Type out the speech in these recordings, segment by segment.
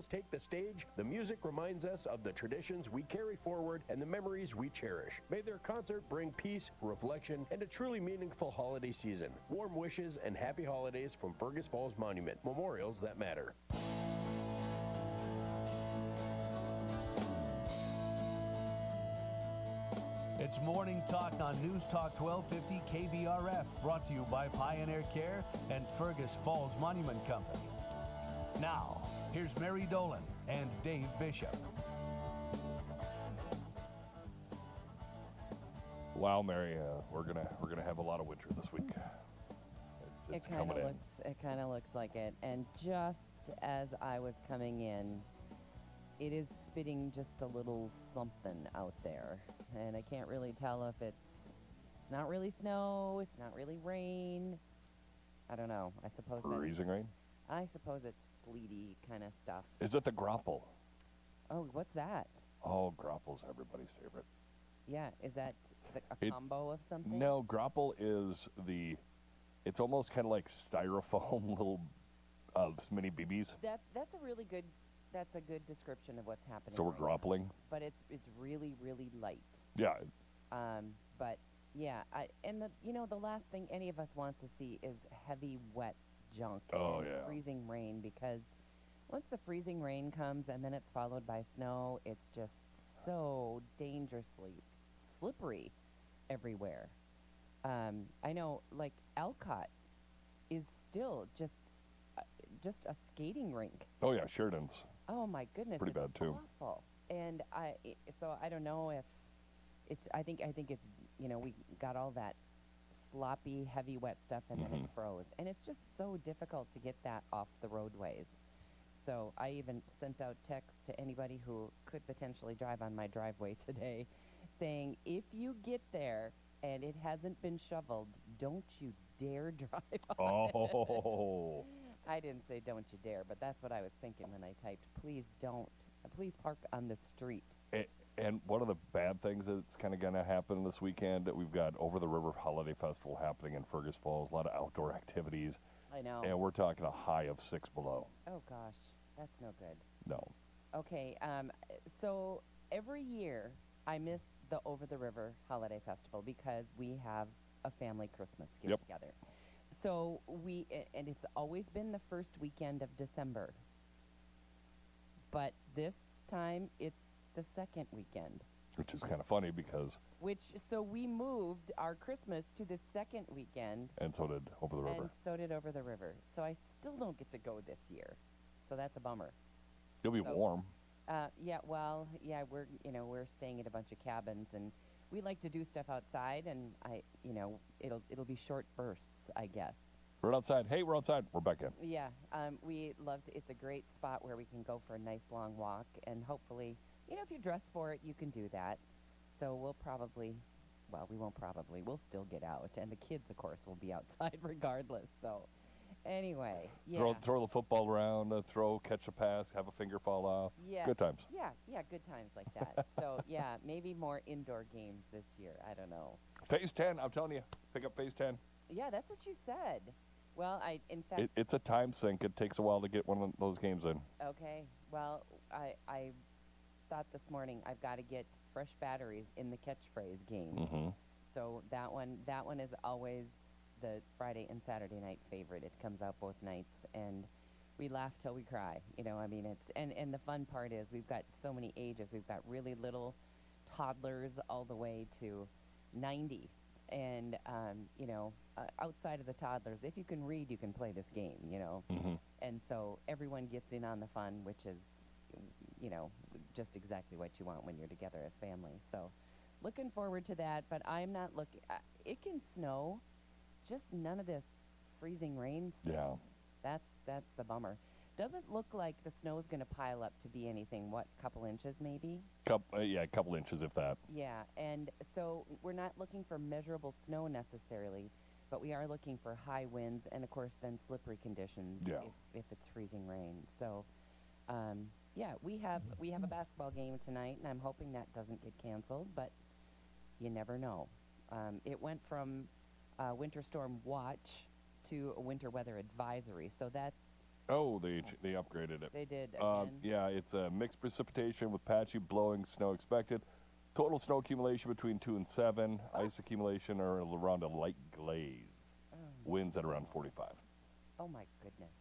carols take the stage, the music reminds us of the traditions we carry forward and the memories we cherish. May their concert bring peace, reflection, and a truly meaningful holiday season. Warm wishes and happy holidays from Fergus Falls Monument. Memorials that matter. It's Morning Talk on News Talk 1250 KBRF, brought to you by Pioneer Care and Fergus Falls Monument Company. Now, here's Mary Dolan and Dave Bishop. Wow, Mary, we're gonna have a lot of winter this week. It's coming in. It kind of looks like it. And just as I was coming in, it is spitting just a little something out there, and I can't really tell if it's not really snow, it's not really rain. I don't know. I suppose that's freezing rain. I suppose it's sleety kind of stuff. Is it the grapple? Oh, what's that? Oh, grapple's everybody's favorite. Yeah, is that a combo of something? No, grapple is it's almost kind of like styrofoam little mini BBs. That's a good description of what's happening. So we're right grappling. now. But it's really, really light. Yeah. But yeah, the last thing any of us wants to see is heavy, wet junk and freezing rain, because once the freezing rain comes and then it's followed by snow, it's just so dangerously slippery everywhere. I know, like Alcott is still just a skating rink. Oh yeah, Sheridan's. Oh my goodness, pretty bad too. Awful. And I don't know if it's. I think it's. We got all that sloppy, heavy, wet stuff, and then it froze, and it's just so difficult to get that off the roadways. So I even sent out texts to anybody who could potentially drive on my driveway today, saying, if you get there and it hasn't been shoveled, don't you dare drive on it. I didn't say don't you dare, but that's what I was thinking when I typed, please don't. Please park on the street. And one of the bad things that's kind of going to happen this weekend, that we've got Over the River Holiday Festival happening in Fergus Falls, a lot of outdoor activities. I know. And we're talking a high of 6 below. Oh, gosh. That's no good. No. Okay, so every year I miss the Over the River Holiday Festival because we have a family Christmas get-together. So and it's always been the first weekend of December. But this time it's the second weekend. Which is kind of funny because... So we moved our Christmas to the second weekend. And so did Over the River. And so did Over the River. So I still don't get to go this year. So that's a bummer. It'll be warm. We're staying at a bunch of cabins, and we like to do stuff outside, and it'll be short bursts, I guess. We're outside. Hey, we're outside. We're back in. Yeah, we loved. It's a great spot where we can go for a nice long walk, and hopefully, if you dress for it, you can do that. So we'll still get out, and the kids, of course, will be outside regardless. So. Anyway, yeah. Throw the football around, catch a pass, have a finger fall off. Yes. Good times. Yeah, good times like that. So, yeah, maybe more indoor games this year. I don't know. Phase 10, I'm telling you. Pick up Phase 10. Yeah, that's what you said. Well, in fact... It's a time sink. It takes a while to get one of those games in. Okay. Well, I thought this morning I've got to get fresh batteries in the catchphrase game. Mm-hmm. So that one is always... the Friday and Saturday night favorite. It comes out both nights, and we laugh till we cry. It's and the fun part is we've got so many ages. We've got really little toddlers all the way to 90, and outside of the toddlers, if you can read, you can play this game. Mm-hmm. And so everyone gets in on the fun, which is just exactly what you want when you're together as family. So looking forward to that, but I'm not looking. It can snow. Just none of this freezing rain stuff. Yeah. That's the bummer. Doesn't look like the snow is going to pile up to be anything. What, couple inches maybe? A couple inches if that. Yeah, and so we're not looking for measurable snow necessarily, but we are looking for high winds and, of course, then slippery conditions if it's freezing rain. So, we have a basketball game tonight, and I'm hoping that doesn't get canceled, but you never know. It went from winter storm watch to a winter weather advisory, so that's Oh, they upgraded it. They did again. Yeah, it's a mixed precipitation with patchy blowing snow expected. Total snow accumulation between 2 and 7. Ice accumulation are around a light glaze. Winds at around 45. Oh my goodness.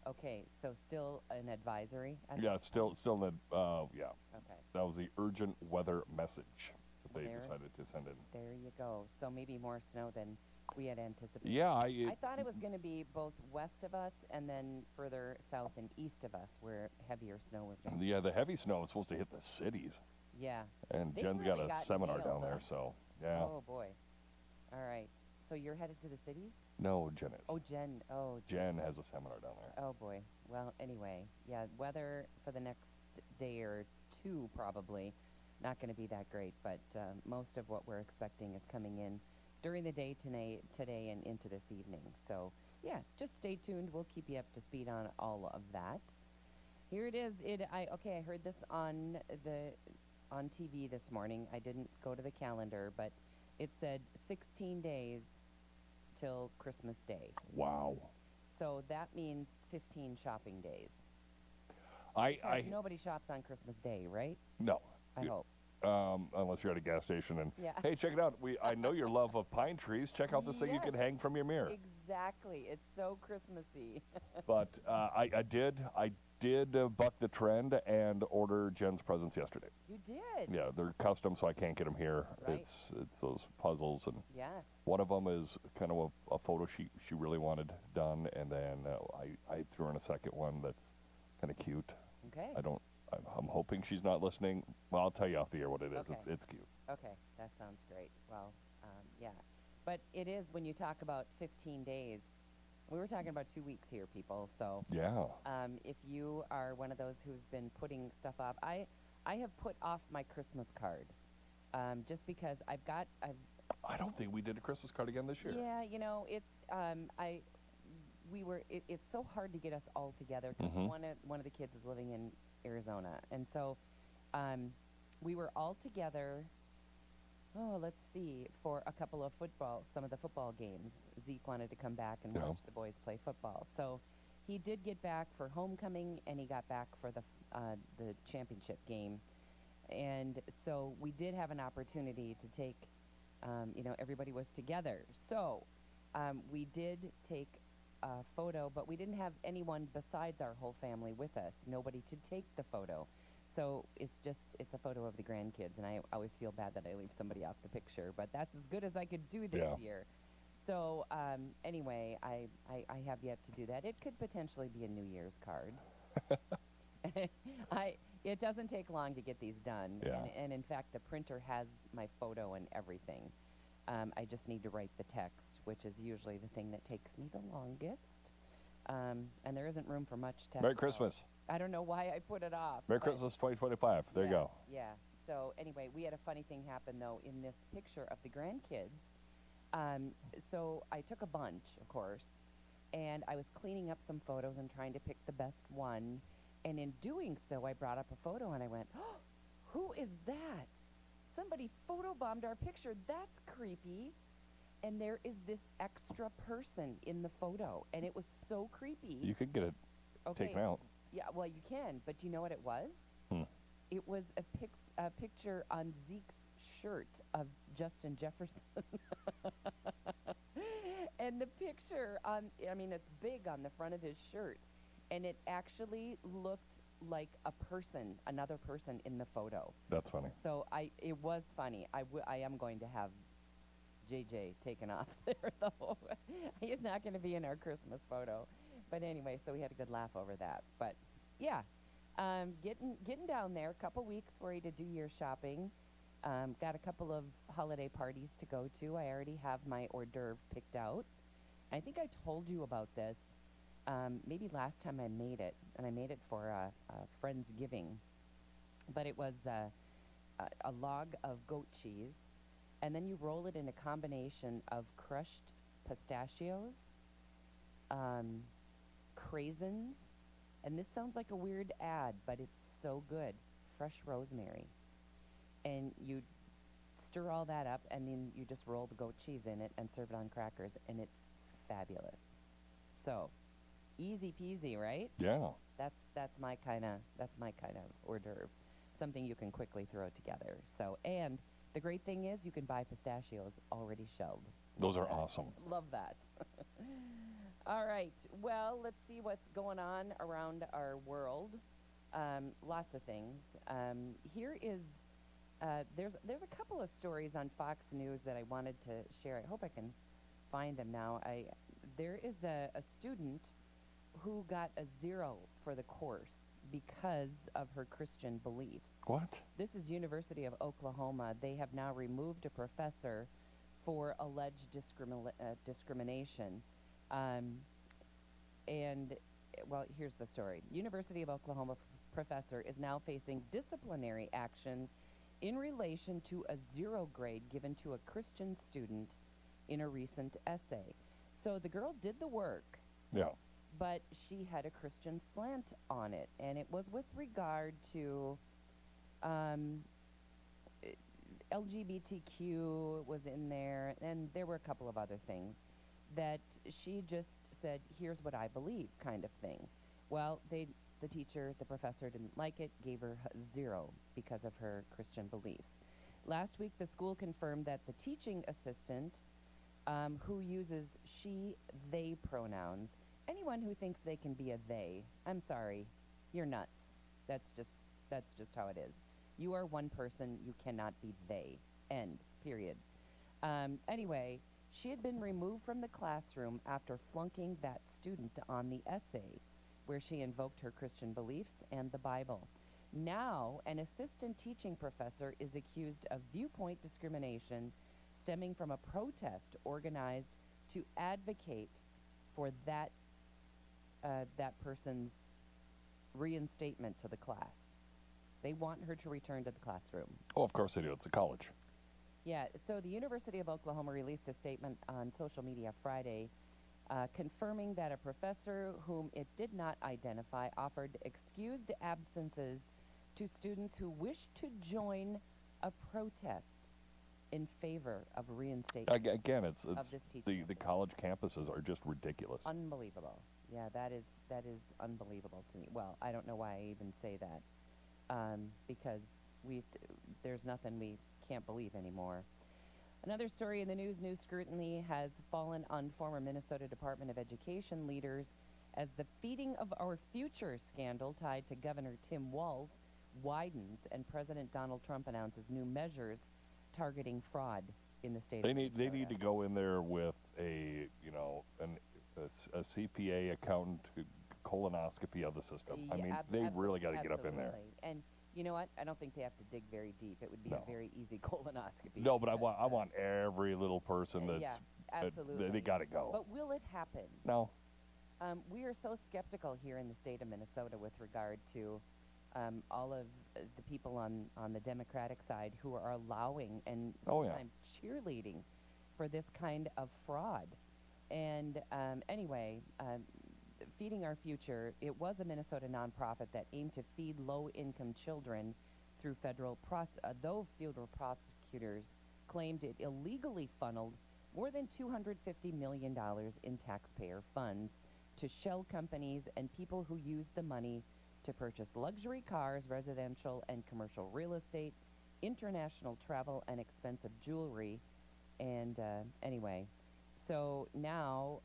Okay, so still an advisory? Yeah, it's still in the, yeah. Okay. That was the urgent weather message that they There- decided to send in. There you go. So maybe more snow than we had anticipated. Yeah, I thought it was going to be both west of us and then further south and east of us where heavier snow was going to be. yeah, the heavy snow is supposed to hit the cities. Yeah. And They Jen's really got a got seminar nailed, down there, huh? so yeah. Oh boy. All right. So you're headed to the cities? No, Jen is. Oh, Jen. Oh, Jen has a seminar down there. Oh boy. Well, anyway, yeah, weather for the next day or two probably not going to be that great, but most of what we're expecting is coming in during the day today and into this evening. So, yeah, just stay tuned. We'll keep you up to speed on all of that. Here it is. I heard this on TV this morning. I didn't go to the calendar, but it said 16 days till Christmas Day. Wow. So that means 15 shopping days. I Because nobody shops on Christmas Day, right? no. I hope. Unless you're at a gas station and Yeah. hey, check it out. I know your love of pine trees. Check out this thing you can Yes. hang from your mirror. Exactly. It's so Christmassy. But I did buck the trend and order Jen's presents yesterday. You did. Yeah, they're custom, so I can't get them here. Right. It's those puzzles, and Yeah. one of them is kind of a photo she really wanted done, and then I threw in a second one that's kind of cute. Okay. I'm hoping she's not listening. Well, I'll tell you off the air what it is. Okay. It's cute. Okay. That sounds great. Well, yeah. But it is when you talk about 15 days. We were talking about 2 weeks here, people. So Yeah. if you are one of those who's been putting stuff off, I have put off my Christmas card just because I don't think we did a Christmas card again this year. Yeah, you know, it's it's so hard to get us all together because Mhm. one of the kids is living in Arizona, and so we were all together. Oh, let's see, for a couple of some of the football games. Zeke wanted to come back and Yeah. watch the boys play football, so he did get back for homecoming, and he got back for the championship game, and so we did have an opportunity to take. Everybody was together. So we did take a photo, but we didn't have anyone besides our whole family with us, nobody to take the photo. So it's a photo of the grandkids, and I always feel bad that I leave somebody off the picture, but that's as good as I could do this Yeah. year. So anyway, I have yet to do that. It could potentially be a New Year's card. It doesn't take long to get these done. Yeah. And in fact, the printer has my photo and everything. I just need to write the text, which is usually the thing that takes me the longest. And there isn't room for much text. Merry so Christmas. I don't know why I put it off. Merry but Christmas 2025. There you yeah, go. Yeah. So anyway, we had a funny thing happen, though, in this picture of the grandkids. So I took a bunch, of course, and I was cleaning up some photos and trying to pick the best one. And in doing so, I brought up a photo and I went, oh, who is that? Somebody photobombed our picture. That's creepy. And there is this extra person in the photo, and it was so creepy. You could get it taken out. Yeah, well, you can, but you know what it was? It was a picture on Zeke's shirt of Justin Jefferson. And the picture it's big on the front of his shirt, and it actually looked like another person in the photo. That's funny. So it was funny. I am going to have JJ taken off there, though. He's not going to be in our Christmas photo. But anyway, so we had a good laugh over that. But yeah, getting down there. A couple weeks for you to do your shopping. Got a couple of holiday parties to go to. I already have my hors d'oeuvre picked out. I think I told you about this maybe last time I made it, and I made it for a Friendsgiving. But it was a log of goat cheese, and then you roll it in a combination of crushed pistachios, craisins, and this sounds like a weird ad, but it's so good, fresh rosemary. And you stir all that up, and then you just roll the goat cheese in it and serve it on crackers, and it's fabulous. So Easy peasy, right? Yeah. That's my kind of hors d'oeuvre, something you can quickly throw together. So, and the great thing is you can buy pistachios already shelled. Those are That. awesome. Love that. All right. Well, let's see what's going on around our world. Lots of things. Here is there's a couple of stories on Fox News that I wanted to share. I hope I can find them now. There is a student who got a 0 for the course because of her Christian beliefs. What? This is University of Oklahoma. They have now removed a professor for alleged discrimination. And, well, here's the story. University of Oklahoma professor is now facing disciplinary action in relation to a 0 grade given to a Christian student in a recent essay. So the girl did the work, Yeah. but she had a Christian slant on it, and it was with regard to LGBTQ was in there, and there were a couple of other things that she just said, here's what I believe, kind of thing. Well, the professor didn't like it, gave her 0 because of her Christian beliefs. Last week, the school confirmed that the teaching assistant, who uses she, they pronouns, anyone who thinks they can be a they, I'm sorry, you're nuts. That's just how it is. You are one person, you cannot be they. End. Period. Anyway, she had been removed from the classroom after flunking that student on the essay, where she invoked her Christian beliefs and the Bible. Now, an assistant teaching professor is accused of viewpoint discrimination stemming from a protest organized to advocate for that person's reinstatement to the class. They want her to return to the classroom. Oh, of course they do. It's a college. Yeah, so the University of Oklahoma released a statement on social media Friday confirming that a professor whom it did not identify offered excused absences to students who wished to join a protest in favor of reinstatement. Again, it's of this teaching the college campuses are just ridiculous. Unbelievable. Yeah, that is unbelievable to me. Well, I don't know why I even say that, because there's nothing we can't believe anymore. Another story in the news scrutiny has fallen on former Minnesota Department of Education leaders as the Feeding of Our Future scandal tied to Governor Tim Walz widens and President Donald Trump announces new measures targeting fraud in the state of Minnesota. They need to go in there with a CPA accountant colonoscopy of the system. Yeah, I mean, they really got to get up in there. absolutely. And you know what? I don't think they have to dig very deep. It would be No. a very easy colonoscopy. No, but I because, want every little person that's yeah, absolutely. they got to go. But will it happen? No. We are so skeptical here in the state of Minnesota with regard to all of the people on the Democratic side who are allowing and sometimes cheerleading for this kind of fraud. And anyway, Feeding Our Future, it was a Minnesota nonprofit that aimed to feed low-income children through though federal prosecutors claimed it illegally funneled more than $250 million in taxpayer funds to shell companies and people who used the money to purchase luxury cars, residential and commercial real estate, international travel, and expensive jewelry. And anyway, so now,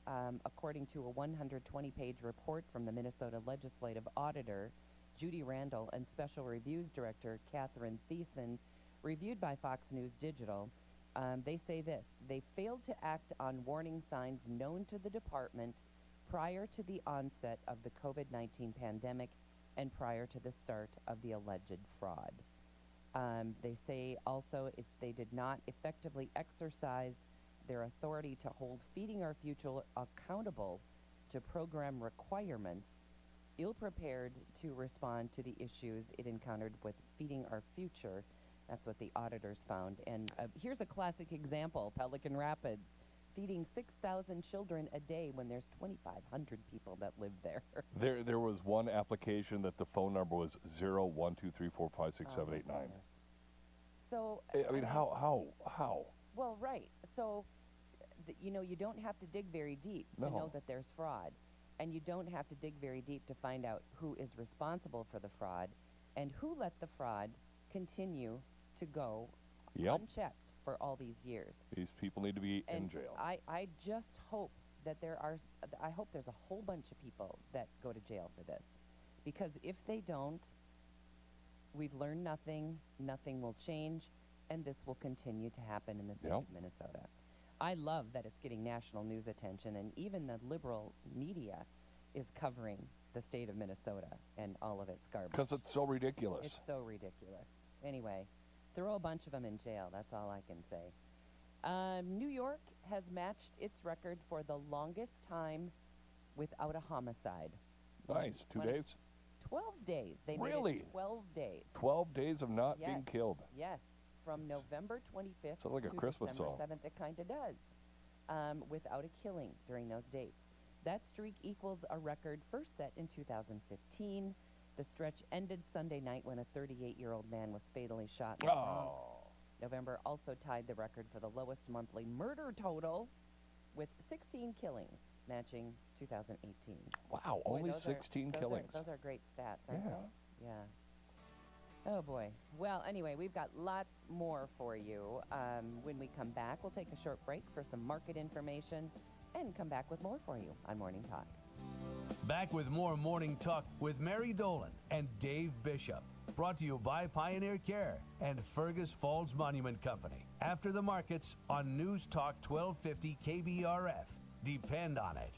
according to a 120-page report from the Minnesota Legislative Auditor, Judy Randall, and Special Reviews Director Catherine Thiessen, reviewed by Fox News Digital, they say this: they failed to act on warning signs known to the department prior to the onset of the COVID-19 pandemic and prior to the start of the alleged fraud. They say also they did not effectively exercise their authority to hold Feeding Our Future accountable to program requirements, ill-prepared to respond to the issues it encountered with Feeding Our Future. That's what the auditors found. And here's a classic example: Pelican Rapids, feeding 6,000 children a day when there's 2,500 people that live there. There was one application that the phone number was 01234567889. So I mean, how? Well, right. So, you don't have to dig very deep to know that there's fraud. and you don't have to dig very deep to find out who is responsible for the fraud and who let the fraud continue to go unchecked for all these years. These people need to be in jail. I just hope that I hope there's a whole bunch of people that go to jail for this, because if they don't, we've learned nothing will change, and this will continue to happen in the state of Minnesota. I love that it's getting national news attention, and even the liberal media is covering the state of Minnesota and all of its garbage. Because it's so ridiculous. It's so ridiculous. Anyway, throw a bunch of them in jail. That's all I can say. New York has matched its record for the longest time without a homicide. Nice. 2 days? 12 days. They Really? made it 12 days. 12 days of not being killed. Yes. From November 25th Sounds like a to Christmas December song. 7th. It kind of does. Without a killing during those dates. That streak equals a record first set in 2015. The stretch ended Sunday night when a 38-year-old man was fatally shot in the Bronx. November also tied the record for the lowest monthly murder total with 16 killings, matching 2018. Wow, Boy, only those 16 killings. Those are great stats, aren't Yeah. they? Yeah. Oh, boy. Well, anyway, we've got lots more for you. When we come back, we'll take a short break for some market information and come back with more for you on Morning Talk. Back with more Morning Talk with Mary Dolan and Dave Bishop. Brought to you by Pioneer Care and Fergus Falls Monument Company. After the markets on News Talk 1250 KBRF. Depend on it.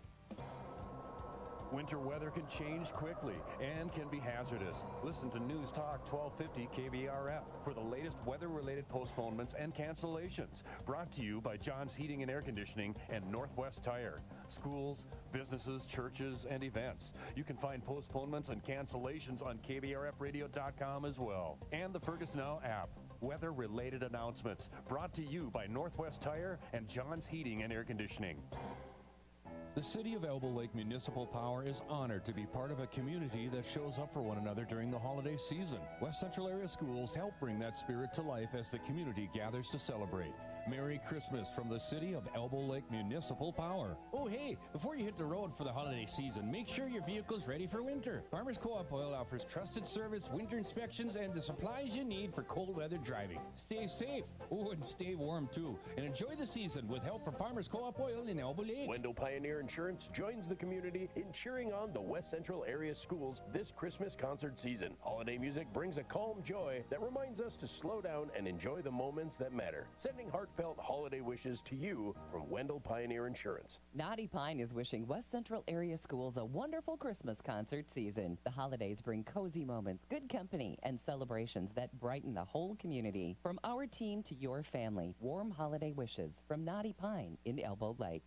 Winter weather can change quickly and can be hazardous. Listen to News Talk 1250 KBRF for the latest weather-related postponements and cancellations. Brought to you by John's Heating and Air Conditioning and Northwest Tire. Schools, businesses, churches, and events. You can find postponements and cancellations on KBRFradio.com as well. And the Fergus Now app. Weather-related announcements. Brought to you by Northwest Tire and John's Heating and Air Conditioning. The City of Elbow Lake Municipal Power is honored to be part of a community that shows up for one another during the holiday season. West Central Area Schools help bring that spirit to life as the community gathers to celebrate. Merry Christmas from the City of Elbow Lake Municipal Power. Oh, hey, before you hit the road for the holiday season, make sure your vehicle's ready for winter. Farmers Co-op Oil offers trusted service, winter inspections, and the supplies you need for cold weather driving. Stay safe. Oh, and stay warm, too. And enjoy the season with help from Farmers Co-op Oil in Elbow Lake. Wendell Pioneer Insurance joins the community in cheering on the West Central area schools this Christmas concert season. Holiday music brings a calm joy that reminds us to slow down and enjoy the moments that matter. Sending heartfelt holiday wishes to you from Wendell Pioneer Insurance. Knotty Pine is wishing West Central area schools a wonderful Christmas concert season. The holidays bring cozy moments, good company, and celebrations that brighten the whole community. From our team to your family, warm holiday wishes from Knotty Pine in Elbow Lake.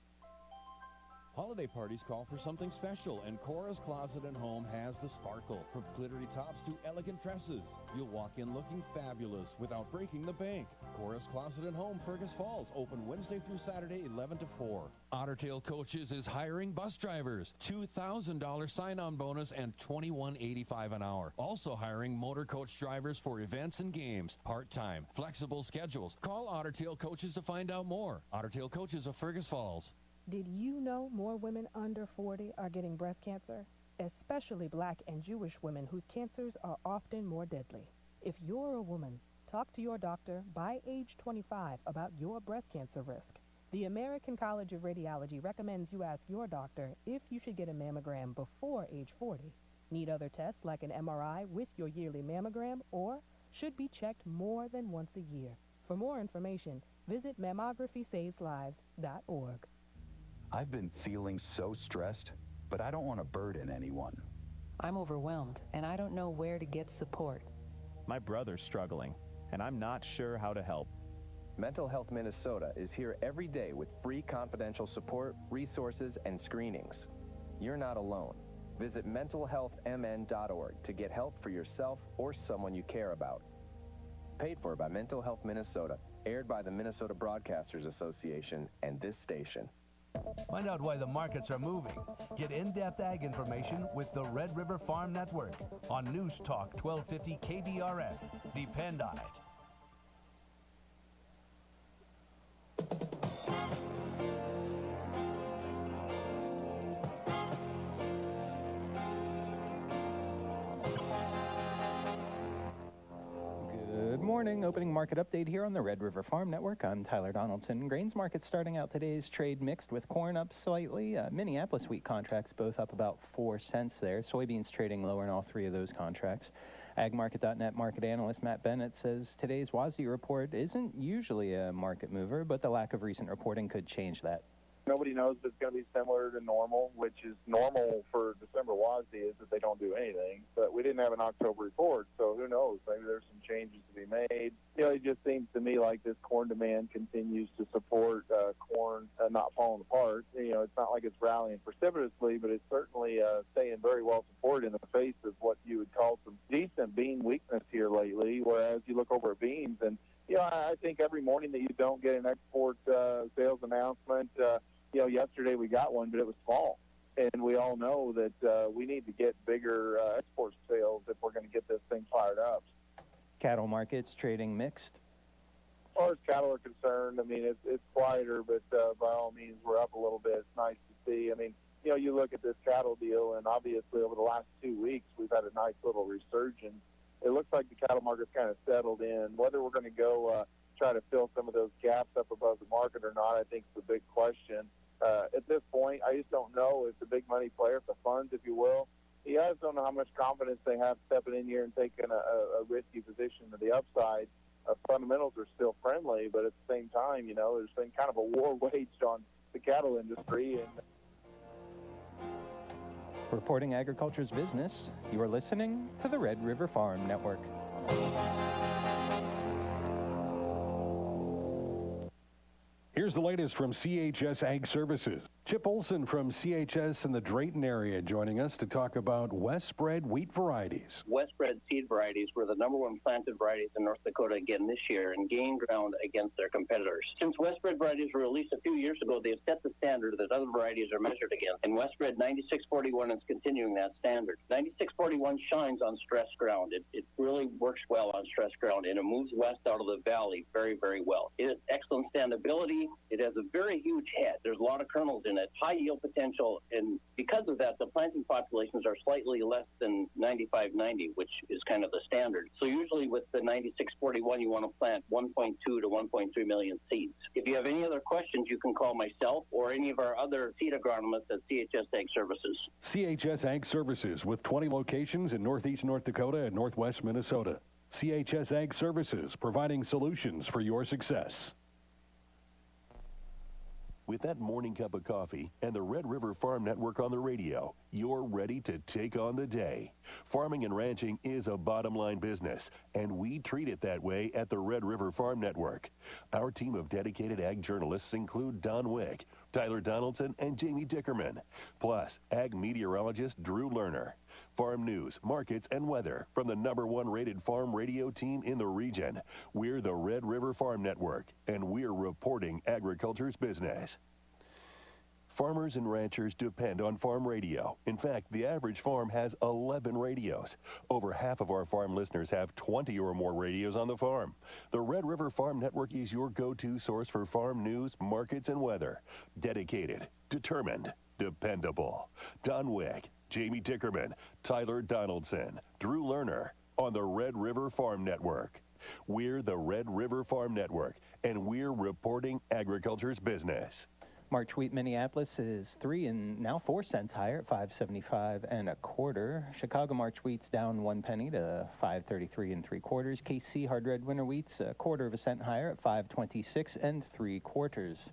Holiday parties call for something special, and Cora's Closet and Home has the sparkle. From glittery tops to elegant dresses, you'll walk in looking fabulous without breaking the bank. Cora's Closet and Home, Fergus Falls, open Wednesday through Saturday, 11 to 4. Ottertail Coaches is hiring bus drivers. $2,000 sign-on bonus and $21.85 an hour. Also hiring motor coach drivers for events and games. Part-time, flexible schedules. Call Ottertail Coaches to find out more. Ottertail Coaches of Fergus Falls. Did you know more women under 40 are getting breast cancer? Especially Black and Jewish women whose cancers are often more deadly. If you're a woman, talk to your doctor by age 25 about your breast cancer risk. The American College of Radiology recommends you ask your doctor if you should get a mammogram before age 40. Need other tests like an MRI with your yearly mammogram, or should be checked more than once a year. For more information, visit mammographySavesLives.org. I've been feeling so stressed, but I don't want to burden anyone. I'm overwhelmed, and I don't know where to get support. My brother's struggling, and I'm not sure how to help. Mental Health Minnesota is here every day with free confidential support, resources, and screenings. You're not alone. Visit mentalhealthmn.org to get help for yourself or someone you care about. Paid for by Mental Health Minnesota, aired by the Minnesota Broadcasters Association and this station. Find out why the markets are moving. Get in-depth ag information with the Red River Farm Network on News Talk 1250 KBRF. Depend on it. morning. Opening market update here on the Red River Farm Network. I'm Tyler Donaldson. Grains market starting out today's trade mixed with corn up slightly. Minneapolis wheat contracts both up about 4 cents there. Soybeans trading lower in all three of those contracts. AgMarket.net market analyst Matt Bennett says today's WASDE report isn't usually a market mover, but the lack of recent reporting could change that. Nobody knows if it's going to be similar to normal, which is normal for December WASDE is that they don't do anything. But we didn't have an October report, so who knows? Maybe there's some changes to be made. You know, it just seems to me like this corn demand continues to support corn not falling apart. You know, it's not like it's rallying precipitously, but it's certainly staying very well supported in the face of what you would call some decent bean weakness here lately, whereas you look over at beans and, you know, I think every morning that you don't get an export sales announcement, you know, yesterday we got one, but it was small. And we all know that we need to get bigger export sales if we're going to get this thing fired up. Cattle markets trading mixed. As far as cattle are concerned, I mean, it's quieter, but by all means, we're up a little bit. It's nice to see. I mean, you know, you look at this cattle deal, and obviously over the last 2 weeks, we've had a nice little resurgence. It looks like the cattle market's kind of settled in. Whether we're going to go try to fill some of those gaps up above the market or not, I think is the big question. At this point, I just don't know if the big money player, if the funds, if you will, I just don't know how much confidence they have stepping in here and taking a risky position to the upside. Fundamentals are still friendly, but at the same time, you know, there's been kind of a war waged on the cattle industry. And reporting agriculture's business, you are listening to the Red River Farm Network. Here's the latest from CHS Ag Services. Chip Olson from CHS in the Drayton area joining us to talk about Westbred wheat varieties. Westbred seed varieties were the #1 planted varieties in North Dakota again this year and gained ground against their competitors. Since Westbred varieties were released a few years ago, they have set the standard that other varieties are measured against. And Westbred 9641 is continuing that standard. 9641 shines on stressed ground. It really works well on stressed ground, and it moves west out of the valley very, very well. It has excellent standability. It has a very huge head. There's a lot of kernels in it, high yield potential, and because of that, the planting populations are slightly less than 9590, which is kind of the standard. So usually with the 9641, you want to plant 1.2 to 1.3 million seeds. If you have any other questions, you can call myself or any of our other seed agronomists at CHS Ag Services. CHS Ag Services with 20 locations in Northeast North Dakota and Northwest Minnesota. CHS Ag Services, providing solutions for your success. With that morning cup of coffee and the Red River Farm Network on the radio, you're ready to take on the day. Farming and ranching is a bottom line business, and we treat it that way at the Red River Farm Network. Our team of dedicated ag journalists include Don Wick, Tyler Donaldson, and Jamie Dickerman, plus ag meteorologist Drew Lerner. Farm news, markets, and weather from the #1 rated farm radio team in the region. We're the Red River Farm Network, and we're reporting agriculture's business. Farmers and ranchers depend on farm radio. In fact, the average farm has 11 radios. Over half of our farm listeners have 20 or more radios on the farm. The Red River Farm Network is your go-to source for farm news, markets, and weather. Dedicated, determined, dependable. Don Wick, Jamie Dickerman, Tyler Donaldson, Drew Lerner on the Red River Farm Network. We're the Red River Farm Network, and we're reporting agriculture's business. March wheat Minneapolis is 3 and now 4 cents higher at 5.75 1/4. Chicago March wheat's down 1 penny to 5.33 3/4. KC hard red winter wheat's 1/4 cent higher at 5.26 3/4.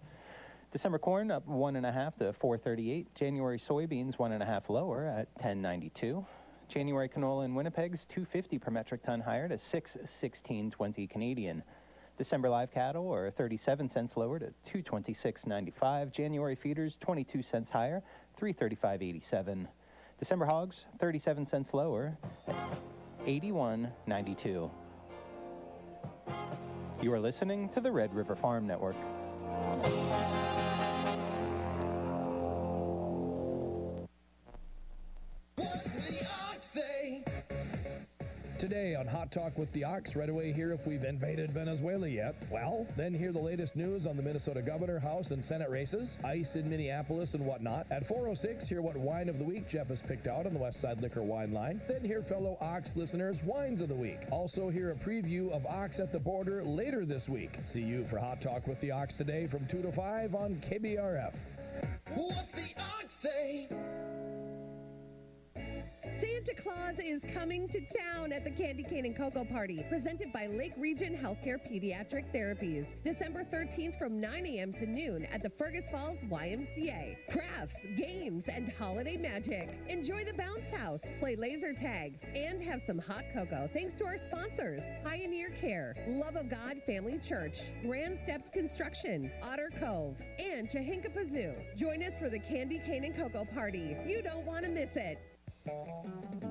December corn up 1.5 to 4.38. January soybeans 1.5 lower at 10.92. January canola in Winnipeg's 2.50 per metric ton higher to 6.1620 Canadian. December live cattle are 37 cents lower to 226.95. January feeders 22 cents higher, 335.87. December hogs 37 cents lower, 81.92. You are listening to the Red River Farm Network. Today today on Hot Talk with the Ox. Right away here if we've invaded Venezuela yet. Well, then hear the latest news on the Minnesota governor, House, and Senate races, ice in Minneapolis and whatnot. At 4:06, hear what wine of the week Jeff has picked out on the West Side Liquor Wine Line. Then hear fellow Ox listeners' wines of the week. Also hear a preview of Ox at the Border later this week. See you for Hot Talk with the Ox today from 2 to 5 on KBRF. What's the Ox say? Santa Claus is coming to town at the Candy Cane and Cocoa Party, presented by Lake Region Healthcare Pediatric Therapies. December 13th from 9 a.m. to noon at the Fergus Falls YMCA. Crafts, games, and holiday magic. Enjoy the bounce house, play laser tag, and have some hot cocoa thanks to our sponsors, Pioneer Care, Love of God Family Church, Grand Steps Construction, Otter Cove, and Chahinkapazoo. Join us for the Candy Cane and Cocoa Party. You don't want to miss it.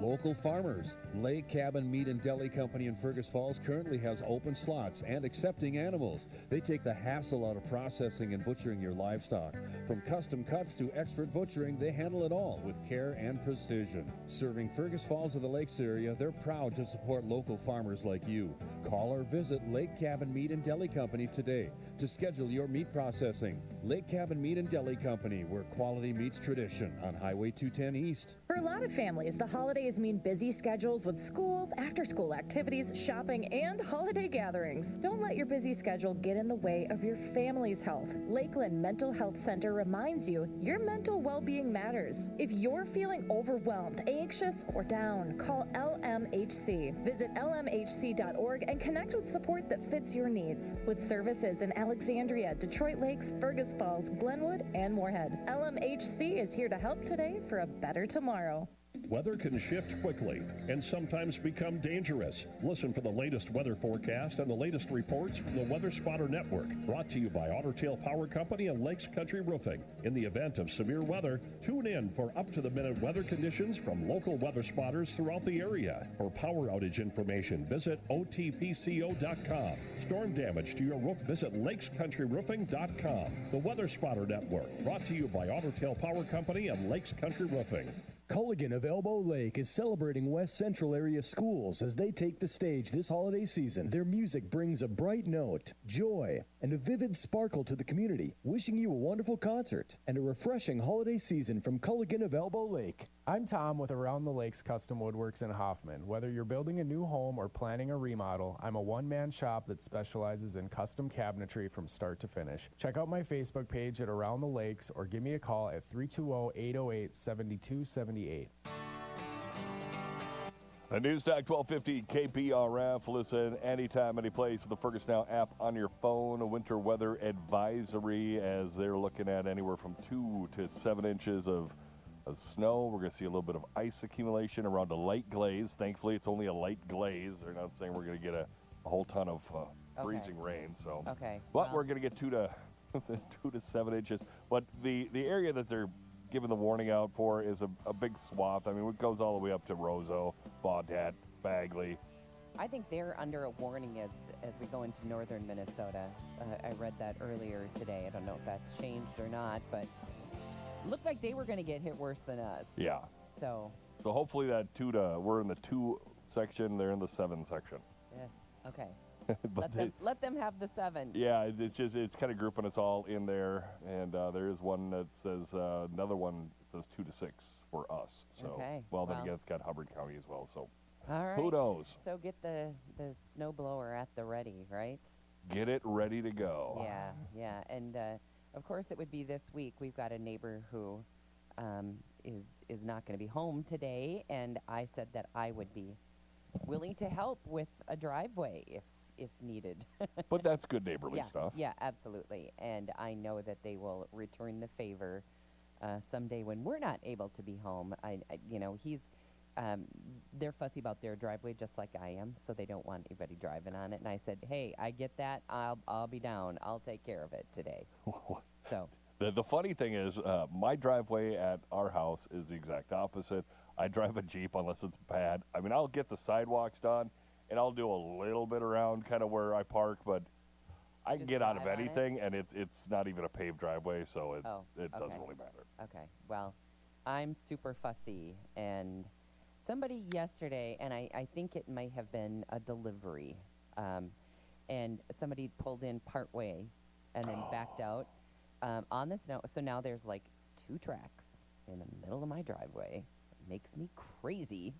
Local farmers. Lake Cabin Meat and Deli Company in Fergus Falls currently has open slots and accepting animals. They take the hassle out of processing and butchering your livestock. From custom cuts to expert butchering, they handle it all with care and precision. Serving Fergus Falls of the Lakes area, they're proud to support local farmers like you. Call or visit Lake Cabin Meat and Deli Company today to schedule your meat processing. Lake Cabin Meat and Deli Company, where quality meets tradition on Highway 210 East. For a lot of families, the holidays mean busy schedules with school, after-school activities, shopping, and holiday gatherings. Don't let your busy schedule get in the way of your family's health. Lakeland Mental Health Center reminds you your mental well-being matters. If you're feeling overwhelmed, anxious, or down, call LMHC. Visit lmhc.org and connect with support that fits your needs. With services in Alexandria, Detroit Lakes, Fergus Falls, Glenwood, and Moorhead, LMHC is here to help today for a better tomorrow. Weather can shift quickly and sometimes become dangerous. Listen for the latest weather forecast and the latest reports from the Weather Spotter Network. Brought to you by Otter Tail Power Company and Lakes Country Roofing. In the event of severe weather, tune in for up-to-the-minute weather conditions from local weather spotters throughout the area. For power outage information, visit otpco.com. Storm damage to your roof, visit lakescountryroofing.com. The Weather Spotter Network, brought to you by Otter Tail Power Company and Lakes Country Roofing. Culligan of Elbow Lake is celebrating West Central area schools as they take the stage this holiday season. Their music brings a bright note, joy, and a vivid sparkle to the community, wishing you a wonderful concert and a refreshing holiday season from Culligan of Elbow Lake. I'm Tom with Around the Lakes Custom Woodworks in Hoffman. Whether you're building a new home or planning a remodel, I'm a one-man shop that specializes in custom cabinetry from start to finish. Check out my Facebook page at Around the Lakes or give me a call at 320-808-7278. The News Talk 1250 KBRF. Listen anytime, any place with the Fergus Now app on your phone. A winter weather advisory as they're looking at anywhere from 2 to 7 inches of snow. We're going to see a little bit of ice accumulation around a light glaze. Thankfully, it's only a light glaze. They're not saying we're going to get a whole ton of freezing rain. So, okay. But we're going to get 2 to 7 inches. But the area that they're giving the warning out for is a big swath. I mean, it goes all the way up to Roseau, Baudette, Bagley. I think they're under a warning as we go into northern Minnesota. I read that earlier today. I don't know if that's changed or not, but looked like they were going to get hit worse than us. Yeah. So hopefully that we're in the 2 section, they're in the 7 section. Yeah. Okay. But let them have the 7. Yeah, it's kind of grouping us all in there, and there is one that says another one says 2 to 6 for us. So okay. Well, then again, it's got Hubbard County as well. So all right. Who knows? So get the snow blower at the ready, right? Get it ready to go. Yeah, and of course it would be this week. We've got a neighbor who is not going to be home today, and I said that I would be willing to help with a driveway if needed. But that's good neighborly stuff. Yeah, absolutely. And I know that they will return the favor someday when we're not able to be home. They're fussy about their driveway just like I am, so they don't want anybody driving on it. And I said, hey, I get that. I'll be down. I'll take care of it today. So the funny thing is, my driveway at our house is the exact opposite. I drive a Jeep unless it's bad. I mean, I'll get the sidewalks done, and I'll do a little bit around kind of where I park, but I can get out of anything, and it's not even a paved driveway, so it doesn't really matter. Okay. Well, I'm super fussy, and Somebody yesterday, and I think it might have been a delivery, and somebody pulled in partway and then backed out on the snow. So now there's like 2 tracks in the middle of my driveway. It makes me crazy.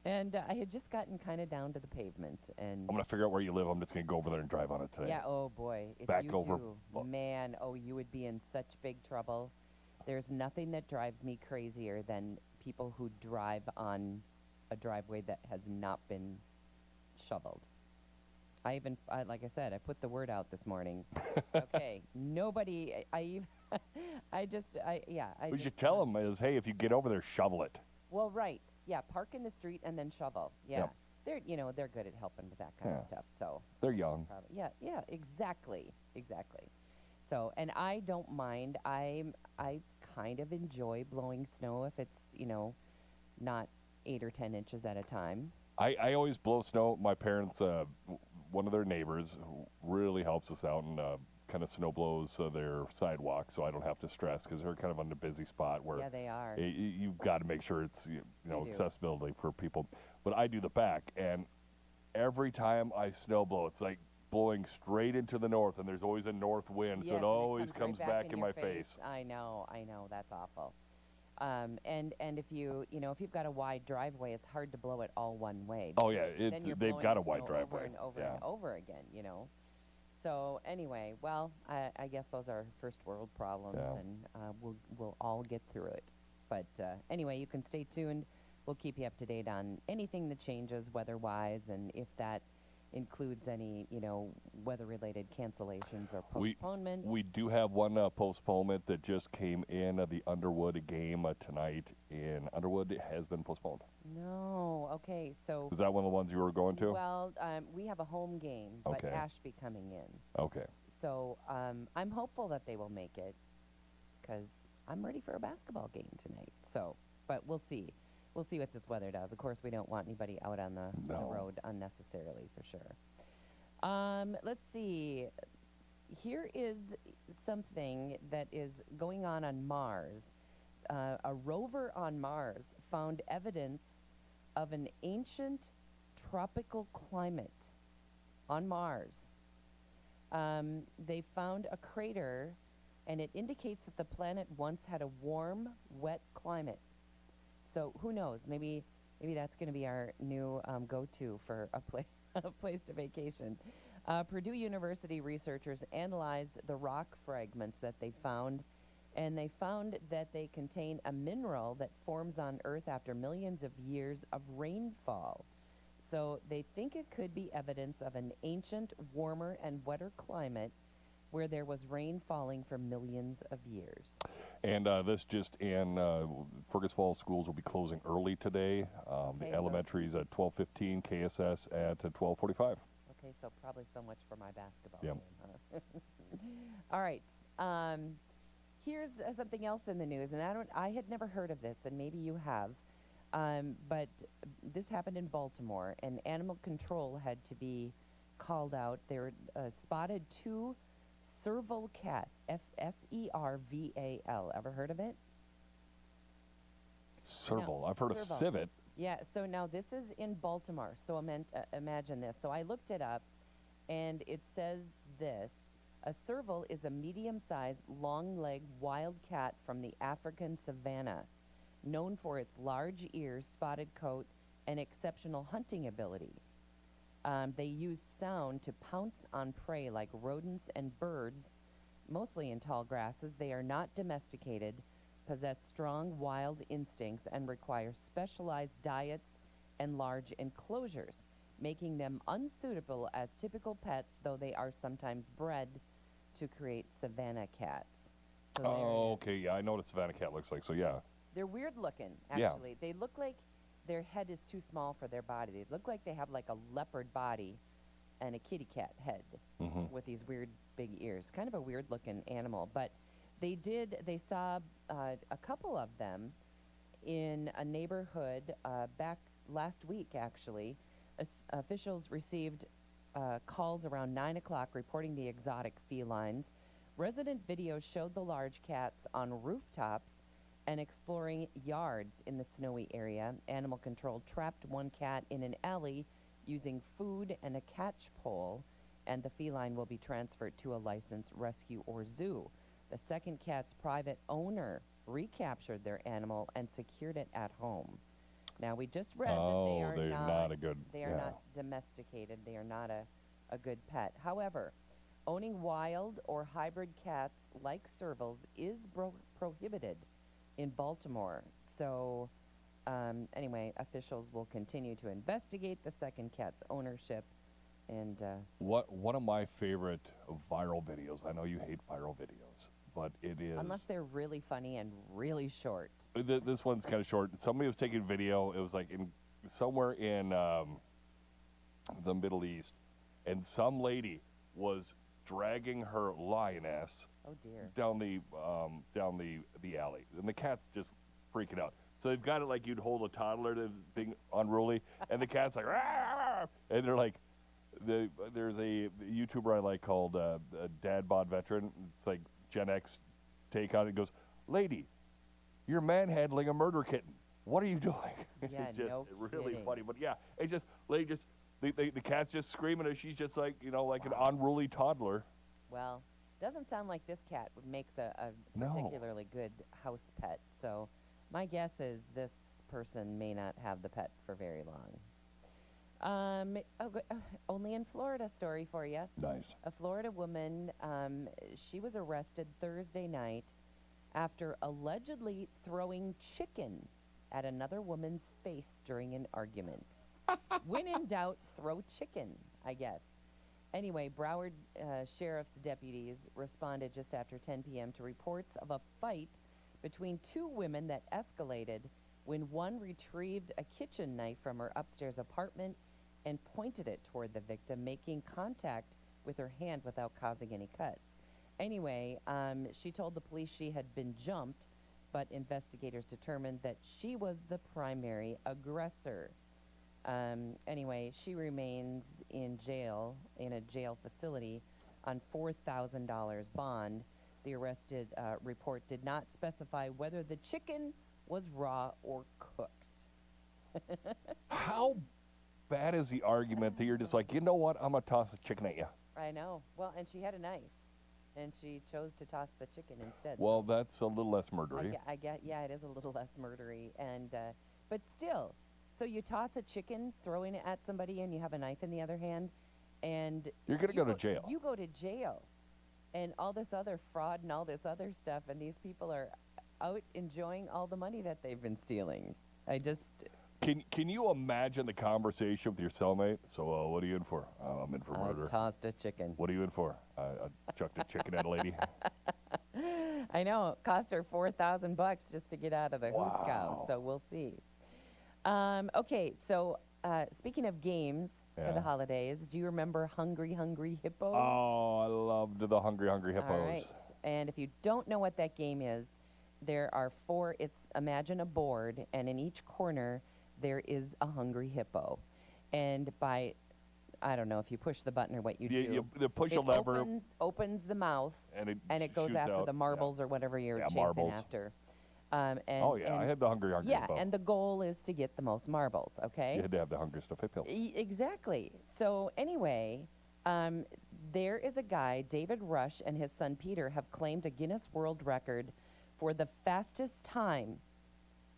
And I had just gotten kind of down to the pavement. And I'm going to figure out where you live. I'm just going to go over there and drive on it today. yeah, oh boy. If Back you over. do, man, oh, you would be in such big trouble. There's nothing that drives me crazier than people who drive on a driveway that has not been shoveled. Like I said, I put the word out this morning. Okay, nobody, I We should tell them is, hey, if you get over there, shovel it. Well, right, yeah, park in the street and then shovel. Yeah, Yep. they're good at helping with that kind of stuff. So They're young. yeah, exactly. So, and I don't mind. I kind of enjoy blowing snow if it's not 8 or 10 inches at a time. I always blow snow. My parents, one of their neighbors really helps us out and kind of snow blows their sidewalk, so I don't have to stress because they're kind of on the busy spot where they are. You've got to make sure it's They do. accessibility for people. But I do the back, and every time I snow blow, it's like blowing straight into the north, and there's always a north wind, so it always comes right back in my face. I know, that's awful. And if you've got a wide driveway, it's hard to blow it all one way. Oh yeah, then you're they've blowing got the a wide snow driveway. over and over yeah. and over again. So anyway, well, I guess those are first world problems, and we'll all get through it. But anyway, you can stay tuned. We'll keep you up to date on anything that changes weather-wise, and if that includes any, weather-related cancellations or postponements. We do have one postponement that just came in. The Underwood game tonight in Underwood has been postponed. No, okay, so... Is that one of the ones you were going to? Well, we have a home game, but Okay. Ashby coming in. Okay. So I'm hopeful that they will make it, because I'm ready for a basketball game tonight. So, but we'll see. We'll see what this weather does. Of course, we don't want anybody out on the road unnecessarily, for sure. Let's see. Here is something that is going on Mars. A rover on Mars found evidence of an ancient tropical climate on Mars. They found a crater, and it indicates that the planet once had a warm, wet climate. So who knows? Maybe that's going to be our new go-to for a place to vacation. Purdue University researchers analyzed the rock fragments that they found, and they found that they contain a mineral that forms on Earth after millions of years of rainfall. So they think it could be evidence of an ancient, warmer and wetter climate where there was rain falling for millions of years. And this just in, Fergus Falls schools will be closing early today. The elementary's at 12:15, KSS at 12:45. Okay, so probably so much for my basketball Yep. game, huh? All right. Here's something else in the news, and I had never heard of this, and maybe you have. But this happened in Baltimore, and animal control had to be called out. They were spotted 2 serval cats, Serval. Ever heard of it? Serval. No, I've heard of serval. civet. Yeah, so now this is in Baltimore, so imagine this. So I looked it up, and it says this. A serval is a medium-sized, long-legged wild cat from the African savanna, known for its large ears, spotted coat, and exceptional hunting ability. They use sound to pounce on prey like rodents and birds, mostly in tall grasses. They are not domesticated, possess strong wild instincts, and require specialized diets and large enclosures, making them unsuitable as typical pets, though they are sometimes bred to create savanna cats. So Okay, yeah, I know what a savanna cat looks like, so yeah. they're weird looking, Yeah. actually. They look like their head is too small for their body. They look like they have like a leopard body and a kitty cat head with these weird big ears. Kind of a weird looking animal. But they saw a couple of them in a neighborhood back last week, actually. Officials received calls around 9 o'clock reporting the exotic felines. Resident videos showed the large cats on rooftops and exploring yards in the snowy area. Animal control trapped one cat in an alley using food and a catch pole, and the feline will be transferred to a licensed rescue or zoo. The second cat's private owner recaptured their animal and secured it at home. Now, we just read that they are not domesticated. They are not a good pet. However, owning wild or hybrid cats like servals is prohibited in Baltimore. So, anyway, officials will continue to investigate the second cat's ownership. And one of my favorite viral videos, I know you hate viral videos, but it is... Unless they're really funny and really short. This one's kind of short. Somebody was taking video. It was like somewhere in the Middle East, and some lady was dragging her lioness down the alley, and the cat's just freaking out. So they've got it like you'd hold a toddler that's being unruly, and the cat's like, "Rah!" And they're like, there's a YouTuber I like called Dad Bod Veteran. It's like Gen X take on it. It goes, "Lady, you're manhandling a murder kitten. What are you doing?" Yeah, it's just no really kidding. funny. But yeah, it's just the cat's just screaming, and she's just like like an unruly toddler. Well, doesn't sound like this cat makes a particularly good house pet. So my guess is this person may not have the pet for very long. Only in Florida story for you. Nice. A Florida woman, she was arrested Thursday night after allegedly throwing chicken at another woman's face during an argument. When in doubt, throw chicken, I guess. Anyway, Broward Sheriff's deputies responded just after 10 p.m. to reports of a fight between two women that escalated when one retrieved a kitchen knife from her upstairs apartment and pointed it toward the victim, making contact with her hand without causing any cuts. Anyway, she told the police she had been jumped, but investigators determined that she was the primary aggressor. Anyway, she remains in jail, in a jail facility, on $4,000 bond. The arrested report did not specify whether the chicken was raw or cooked. How bad is the argument that you're just like, you know what, I'm going to toss a chicken at you? I know. Well, and she had a knife, and she chose to toss the chicken instead. Well, that's a little less murdery. I get, yeah, it is a little less murdery. And, but still, so you toss a chicken, throwing it at somebody, and you have a knife in the other hand, and you're going to go to jail. You go to jail, and all this other fraud and all this other stuff, and these people are out enjoying all the money that they've been stealing. I just... Can you imagine the conversation with your cellmate? So, what are you in for? I'm in for murder. I tossed a chicken. What are you in for? I chucked a chicken at a lady. I know. It cost her $4,000 just to get out of the house. So we'll see. Okay, so speaking of games for the holidays, do you remember Hungry Hungry Hippos? Oh, I loved the Hungry Hungry Hippos. All right. And if you don't know what that game is, there are imagine a board, and in each corner there is a hungry hippo. And I don't know if you push the button or what you do. You push a lever. Opens the mouth, and it goes after out. the marbles or whatever you're chasing after. I had the Hungry Hungry Hippo. Yeah, and the goal is to get the most marbles, okay? You had to have the hungriest of hippos. Exactly. So anyway, there is a guy, David Rush, and his son Peter have claimed a Guinness World Record for the fastest time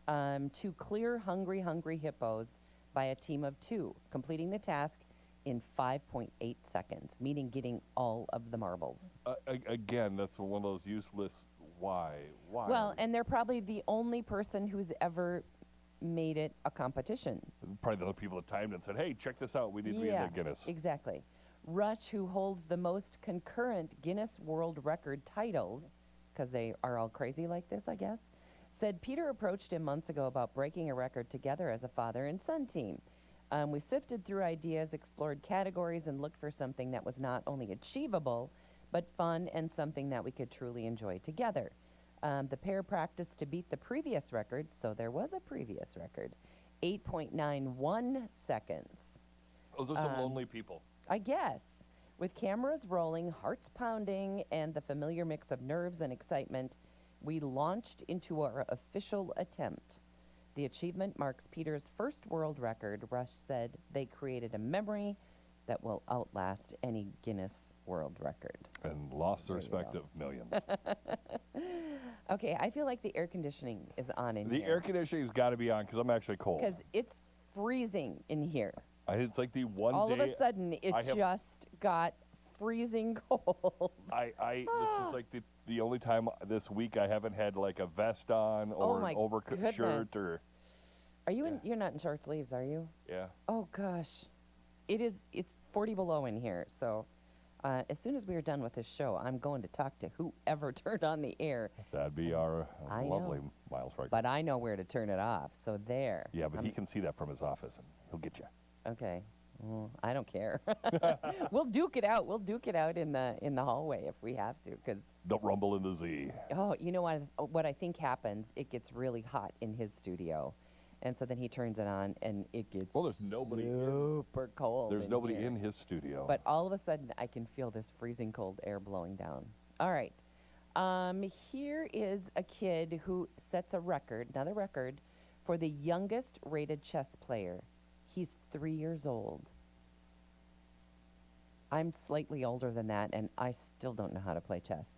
to clear Hungry Hungry Hippos by a team of two, completing the task in 5.8 seconds, meaning getting all of the marbles. Again, that's one of those useless why. Well, and they're probably the only person who's ever made it a competition. Probably the other people that timed and said, hey, check this out, we need to be in the Guinness. Exactly. Rush, who holds the most concurrent Guinness World Record titles, because they are all crazy like this, I guess, said Peter approached him months ago about breaking a record together as a father and son team. We sifted through ideas, explored categories, and looked for something that was not only achievable, but fun and something that we could truly enjoy together. The pair practiced to beat the previous record, so there was a previous record, 8.91 seconds. Those are some lonely people. I guess. With cameras rolling, hearts pounding, and the familiar mix of nerves and excitement, We launched into our official attempt. The achievement marks Peter's first world record. Rush said they created a memory that will outlast any Guinness World Record. And lost their respective millions. Okay, I feel like the air conditioning is on in The here. air conditioning's got to be on because I'm actually cold. Because it's freezing in here. It's like the one All day of a sudden, it just got freezing cold. This is like the only time this week I haven't had like a vest on or an overcoat shirt or. Are you in? You're not in short sleeves, are you? Yeah. Oh gosh, it's 40 below in here. So, as soon as we are done with this show, I'm going to talk to whoever turned on the air. That'd be our I lovely know. Miles Frank. But I know where to turn it off. So there. Yeah, but he can see that from his office, and he'll get you. Okay. Well, I don't care. We'll duke it out. We'll duke it out in the hallway if we have to. Cause Don't rumble in the Z. oh, you know what I think happens? It gets really hot in his studio, and so then he turns it on, and it gets Well, there's nobody super cold. There's nobody here. in his studio. But all of a sudden, I can feel this freezing cold air blowing down. All right. Here is a kid who sets another record, for the youngest rated chess player. He's 3 years old. I'm slightly older than that, and I still don't know how to play chess.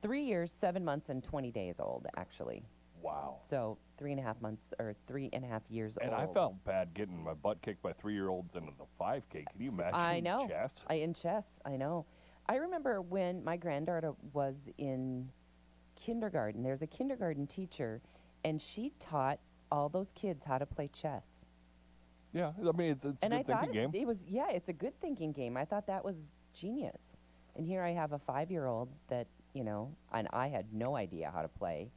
3 years, 7 months, and 20 days old, actually. Wow. So 3.5 months, or 3.5 years old. And I felt bad getting my butt kicked by 3-year-olds into the 5K. Can you imagine? I know. Chess? In chess, I know. I remember when my granddaughter was in kindergarten. There's a kindergarten teacher, and she taught all those kids how to play chess. Yeah, I mean, it's a good thinking game. It was, yeah, it's a good thinking game. I thought that was genius. And here I have a 5-year-old that, and I had no idea how to play.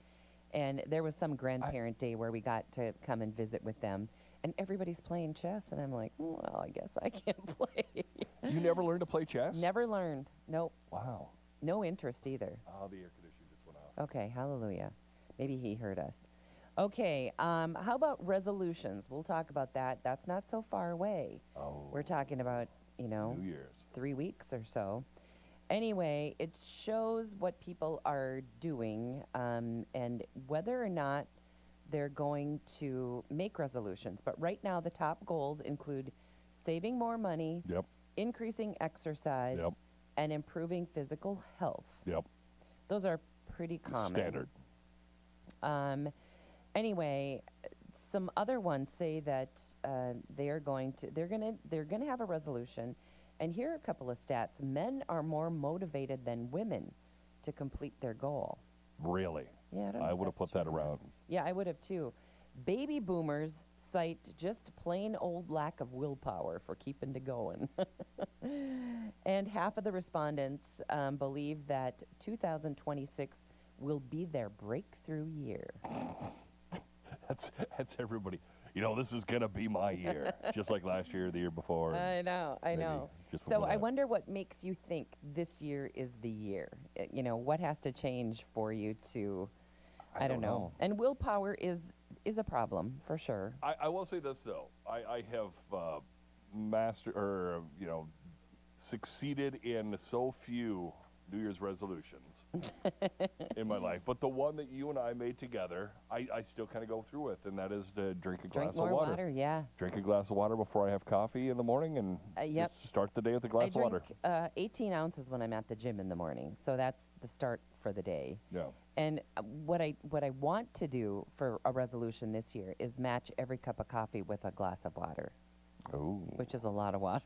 And there was some grandparent day where we got to come and visit with them, and everybody's playing chess, and I'm like, well, I guess I can't play. You never learned to play chess? Never learned. Nope. Wow. No interest either. Oh, the air conditioner just went out. Okay, hallelujah. Maybe he heard us. Okay, how about resolutions? We'll talk about that. That's not so far away. Oh. We're talking about, New Year's. 3 weeks or so. Anyway, it shows what people are doing and whether or not they're going to make resolutions. But right now, the top goals include saving more money, increasing exercise, and improving physical health. Those are pretty common. Standard. Anyway, some other ones say that they're going to have a resolution, and here are a couple of stats. Men are more motivated than women to complete their goal. Really? Yeah, I would have put that around. Yeah, I would have too. Baby boomers cite just plain old lack of willpower for keeping to going. And half of the respondents believe that 2026 will be their breakthrough year. That's everybody. This is going to be my year, just like last year, the year before. I know. So I wonder what makes you think this year is the year. What has to change for you to, I don't know. And willpower is a problem, for sure. I will say this, though. I have succeeded in so few New Year's resolutions in my life. But the one that you and I made together, I still kind of go through with, and that is to drink a glass of water. Drink more water, yeah. Drink a glass of water before I have coffee in the morning, and just start the day with a glass of water. I drink 18 ounces when I'm at the gym in the morning, so that's the start for the day. Yeah. And what I want to do for a resolution this year is match every cup of coffee with a glass of water. Ooh. Which is a lot of water.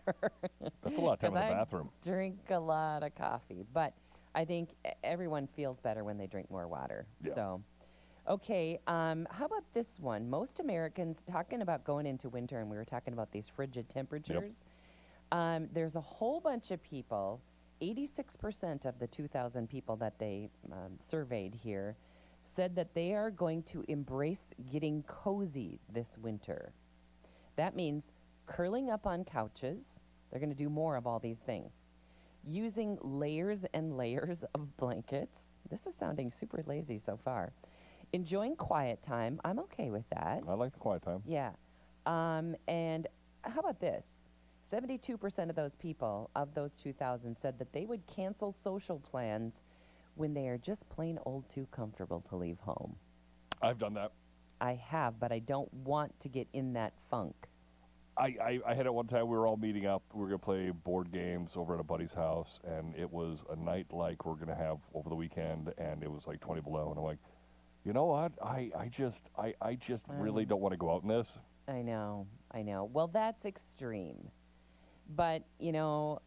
That's a lot of time in the bathroom. Drink a lot of coffee, but I think everyone feels better when they drink more water. Yeah. So, okay, how about this one? Most Americans, talking about going into winter, and we were talking about these frigid temperatures, there's a whole bunch of people, 86% of the 2,000 people that they surveyed here, said that they are going to embrace getting cozy this winter. That means curling up on couches. They're going to do more of all these things. Using layers and layers of blankets. This is sounding super lazy so far. Enjoying quiet time. I'm okay with that. I like the quiet time. Yeah. And how about this? 72% of those people, of those 2,000, said that they would cancel social plans when they are just plain old too comfortable to leave home. I've done that. I have, but I don't want to get in that funk. I had it one time. We were all meeting up. We were going to play board games over at a buddy's house, and it was a night like we're going to have over the weekend, and it was like 20 below. And I'm like, you know what? I just really don't want to go out in this. I know. Well, that's extreme. But, you know,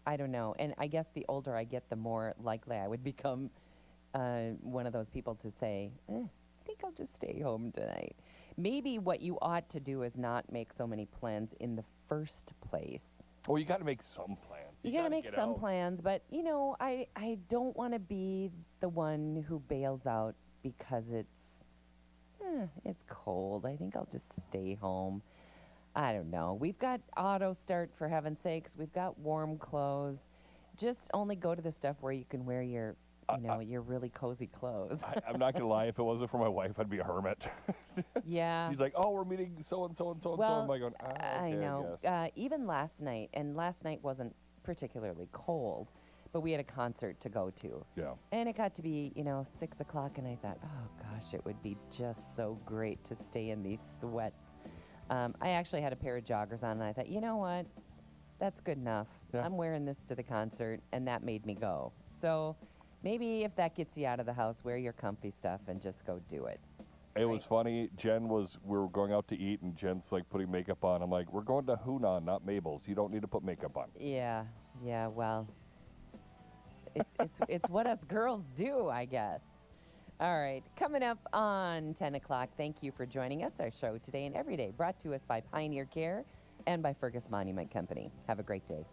I don't know. And I guess the older I get, the more likely I would become one of those people to say, I think I'll just stay home tonight. Maybe what you ought to do is not make so many plans in the first place. Well, you got to make some plans. You got to make some plans, but, you know, I don't want to be the one who bails out because it's cold. I think I'll just stay home. I don't know. We've got auto start, for heaven's sakes. We've got warm clothes. Just only go to the stuff where you can wear your, your really cozy clothes. I'm not going to lie. If it wasn't for my wife, I'd be a hermit. Yeah. She's like, oh, we're meeting so-and-so and so-and-so. Well, I'm like going, okay, I know. I guess. Even last night, and last night wasn't particularly cold, but we had a concert to go to. Yeah. And it got to be, 6 o'clock, and I thought, oh, gosh, it would be just so great to stay in these sweats. I actually had a pair of joggers on, and I thought, you know what? That's good enough. Yeah. I'm wearing this to the concert, and that made me go. So maybe if that gets you out of the house, wear your comfy stuff and just go do it. It was funny. We were going out to eat, and Jen's like putting makeup on. I'm like, we're going to Hunan, not Mabel's. You don't need to put makeup on. Yeah, well, it's what us girls do, I guess. All right, coming up on 10 o'clock, thank you for joining us. Our show today and every day brought to us by Pioneer Care and by Fergus Monument Company. Have a great day.